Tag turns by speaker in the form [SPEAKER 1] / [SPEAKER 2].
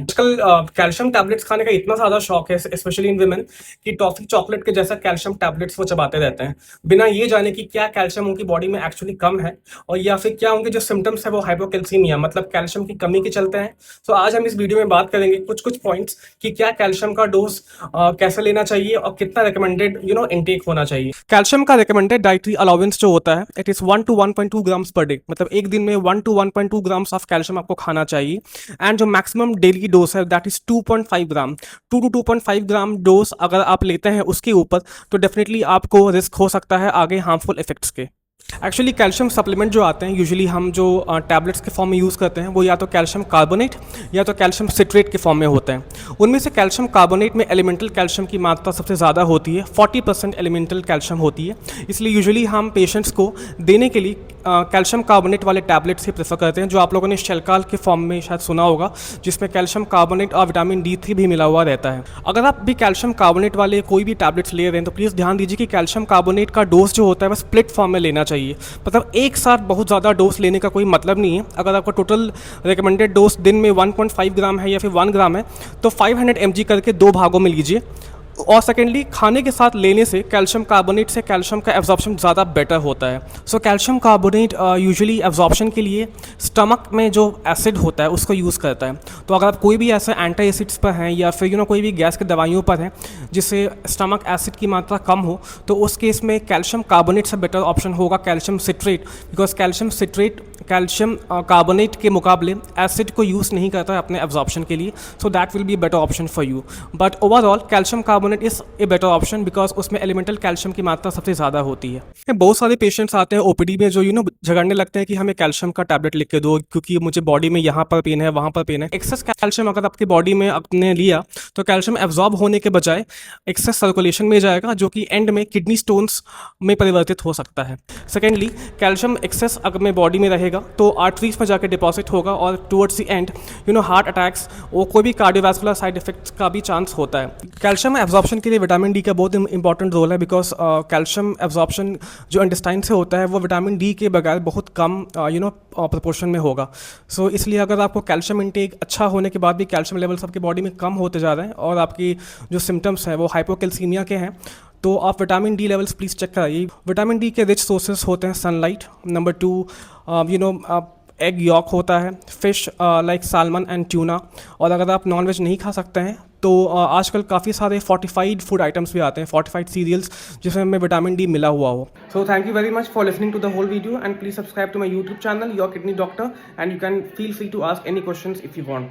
[SPEAKER 1] आजकल calcium tablets खाने का इतना ज़्यादा शौक है स्पेशली इन वुमेन कि टॉफी चॉकलेट के जैसा कैल्शियम टैबलेट्स वो चबाते रहते हैं बिना ये जाने कि क्या कैल्शियम उनकी बॉडी में एक्चुअली कम है और या फिर क्या उनके जो सिम्टम्स है वो हाइपोकैल्सीमिया मतलब कैल्शियम की कमी के चलते हैं। तो आज हम इस वीडियो में बात करेंगे कुछ कुछ पॉइंट्स कि क्या कैल्शियम का डोज कैसे लेना चाहिए और कितना रिकमेंडेड इनटेक होना चाहिए। कैल्शियम का रिकमेंडेड डाइटरी अलाउंस जो होता है it is 1 to 1.2 grams per day, मतलब एक दिन में 1 to 1.2 ग्राम्स ऑफ कैल्शियम आपको खाना चाहिए। एंड जो मैक्सिमम डेली डोज है that is 2.5 gram. 2 to 2.5 gram dose अगर आप लेते हैं उसके ऊपर तो डेफिनेटली आपको रिस्क हो सकता है आगे हार्मफुल इफेक्ट्स के। एक्चुअली कैल्शियम सप्लीमेंट जो आते हैं यूजुअली हम जो टैबलेट्स के फॉर्म में यूज़ करते हैं वो या तो कैल्शियम कार्बोनेट या तो कैल्शियम सिट्रेट के फॉर्म में होते हैं। उनमें से कैल्शियम कार्बोनेट में एलिमेंटल कैल्शियम की मात्रा सबसे ज़्यादा होती है, 40% एलिमेंटल कैल्शियम होती है। इसलिए यूजुअली हम पेशेंट्स को देने के लिए कैल्शियम कार्बोनेट वाले टैबलेट्स ही प्रेफर करते हैं, जो आप लोगों ने शेल्काल के फॉर्म में शायद सुना होगा, जिसमें कैल्शियम कार्बोनेट और विटामिन D3 भी मिला हुआ रहता है। अगर आप भी कैल्शियम कार्बोनेट वाले कोई भी टैबलेट्स ले रहे हैं तो प्लीज़ ध्यान दीजिए कि कैल्शियम कार्बोनेट का डोज जो होता है वह स्प्लिट फॉर्म में लेना चाहिए। मतलब एक साथ बहुत ज़्यादा डोज लेने का कोई मतलब नहीं है। अगर आपका टोटल रिकमेंडेड डोज दिन में 1.5 ग्राम है या फिर 1 ग्राम है तो 500 mg करके 2 भागों में लीजिए। और सेकेंडली खाने के साथ लेने से कैल्शियम कार्बोनेट से कैल्शियम का एब्जॉर्प्शन ज़्यादा बेटर होता है। So calcium carbonate usually absorption के लिए स्टमक में जो एसिड होता है उसको यूज़ करता है। तो अगर आप कोई भी ऐसे एंटी एसिड्स पर हैं या फिर कोई भी गैस की दवाइयों पर हैं जिससे स्टमक एसिड की मात्रा कम हो तो उस केस में कैल्शियम कार्बोनेट से बेटर ऑप्शन होगा calcium citrate, because calcium citrate calcium carbonate के मुकाबले एसिड को यूज़ नहीं करता है अपने एब्जॉर्प्शन के लिए। So that will be better option for you. But overall calcium carbonate is a better option because उसमें एलिमेंटल कैल्शियम की मात्रा सबसे ज़्यादा होती है। बहुत सारे पेशेंट्स आते हैं ओपीडी में जो झगड़ने लगते हैं कि हमें कैल्शियम का टैबलेट लिख के दो क्योंकि मुझे बॉडी में यहाँ पर पेन है वहाँ पर पेन है। एक्सेस कैल्शियम अगर आपकी बॉडी में आपने लिया तो कैल्शियम एब्जॉर्ब होने के बजाय एक्सेस सर्कुलेशन में जाएगा जो कि एंड में किडनी स्टोन्स में परिवर्तित हो सकता है। सेकेंडली कैल्शियम एक्सेस अगर में बॉडी में रहेगा तो आर्टरीज में जाकर डिपॉजिट होगा और towards the end heart attacks और कोई भी कार्डियोवैस्कुलर साइड इफेक्ट्स का भी चांस होता है। कैल्शियम एब्जॉर्प्शन के लिए विटामिन डी का बहुत इंपॉर्टेंट रोल है बिकॉज कैल्शियम एब्जॉर्प्शन जो इंटेस्टाइन से होता है वो विटामिन डी के बगैर बहुत कम प्रोपोर्शन में होगा। सो इसलिए अगर आपको कैल्शियम इंटेक अच्छा होने के बाद भी कैल्शियम लेवल्स आपकी बॉडी में कम होते जा रहे हैं और आपकी जो सिम्टम्स हैं वो हाइपोकैल्सीमिया के हैं तो आप vitamin D levels please check कराइए। विटामिन डी के रिच सोर्सेस होते हैं सनलाइट, नंबर 2 एग यॉक होता है, fish like salmon and tuna, और अगर आप नॉनवेज नहीं खा सकते हैं तो आजकल काफ़ी सारे फोर्टिफाइड फूड आइटम्स भी आते हैं, फोर्टिफाइड सीरियल्स जिसमें हमें विटामिन डी मिला हुआ हो। So thank you very much for listening to the whole video and please subscribe to my YouTube channel your kidney doctor and you can feel free to ask any questions if you want.